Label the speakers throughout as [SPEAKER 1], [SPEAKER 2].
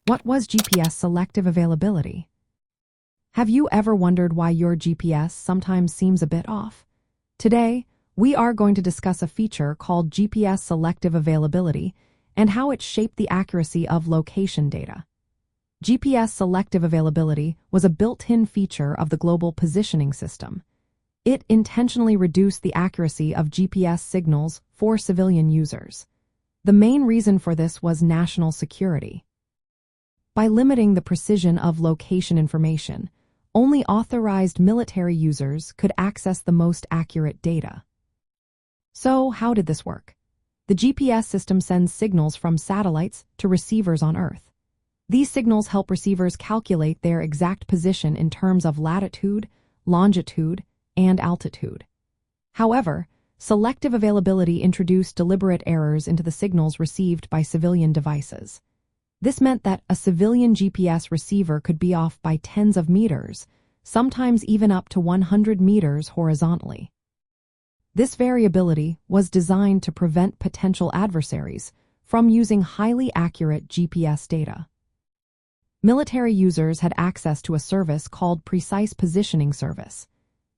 [SPEAKER 1] What was GPS selective availability? Have you ever wondered why your GPS sometimes seems a bit off? Today, we are going to discuss a feature called GPS selective availability and how it shaped the accuracy of location data. GPS selective availability was a built-in feature of the global positioning system. It intentionally reduced the accuracy of GPS signals for civilian users. The main reason for this was national security. By limiting the precision of location information, only authorized military users could access the most accurate data. So, how did this work? The GPS system sends signals from satellites to receivers on Earth. These signals help receivers calculate their exact position in terms of latitude, longitude, and altitude. However, selective availability introduced deliberate errors into the signals received by civilian devices. This meant that a civilian GPS receiver could be off by tens of meters, sometimes even up to 100 meters horizontally. This variability was designed to prevent potential adversaries from using highly accurate GPS data. Military users had access to a service called Precise Positioning Service.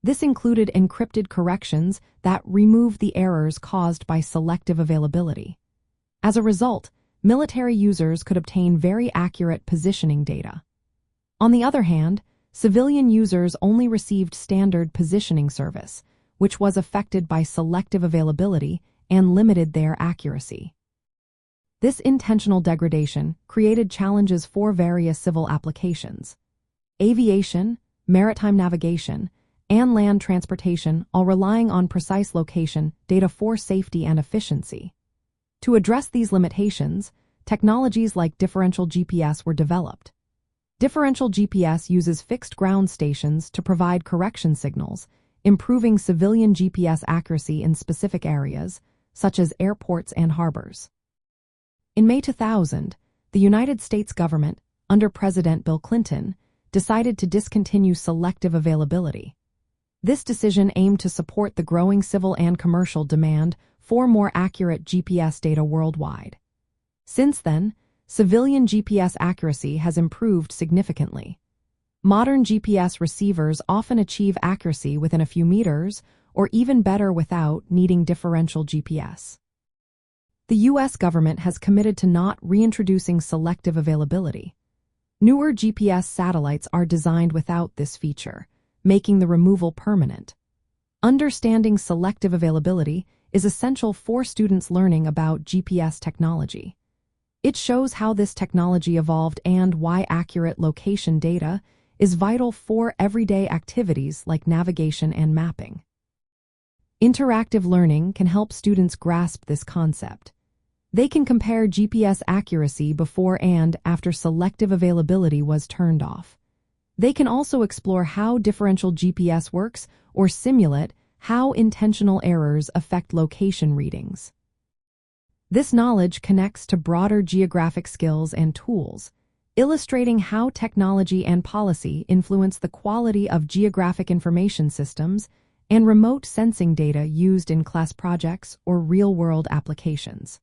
[SPEAKER 1] This included encrypted corrections that removed the errors caused by selective availability. As a result, military users could obtain very accurate positioning data. On the other hand, civilian users only received standard positioning service, which was affected by selective availability and limited their accuracy. This intentional degradation created challenges for various civil applications. Aviation, maritime navigation, and land transportation, all relying on precise location data for safety and efficiency. To address these limitations, technologies like differential GPS were developed. Differential GPS uses fixed ground stations to provide correction signals, improving civilian GPS accuracy in specific areas, such as airports and harbors. In May 2000, the United States government, under President Bill Clinton, decided to discontinue selective availability. This decision aimed to support the growing civil and commercial demand for more accurate GPS data worldwide. Since then, civilian GPS accuracy has improved significantly. Modern GPS receivers often achieve accuracy within a few meters, or even better without needing differential GPS. The U.S. government has committed to not reintroducing selective availability. Newer GPS satellites are designed without this feature, making the removal permanent. Understanding selective availability is essential for students learning about GPS technology. It shows how this technology evolved and why accurate location data is vital for everyday activities like navigation and mapping. Interactive learning can help students grasp this concept. They can compare GPS accuracy before and after selective availability was turned off. They can also explore how differential GPS works or simulate how intentional errors affect location readings. This knowledge connects to broader geographic skills and tools, illustrating how technology and policy influence the quality of geographic information systems and remote sensing data used in class projects or real-world applications.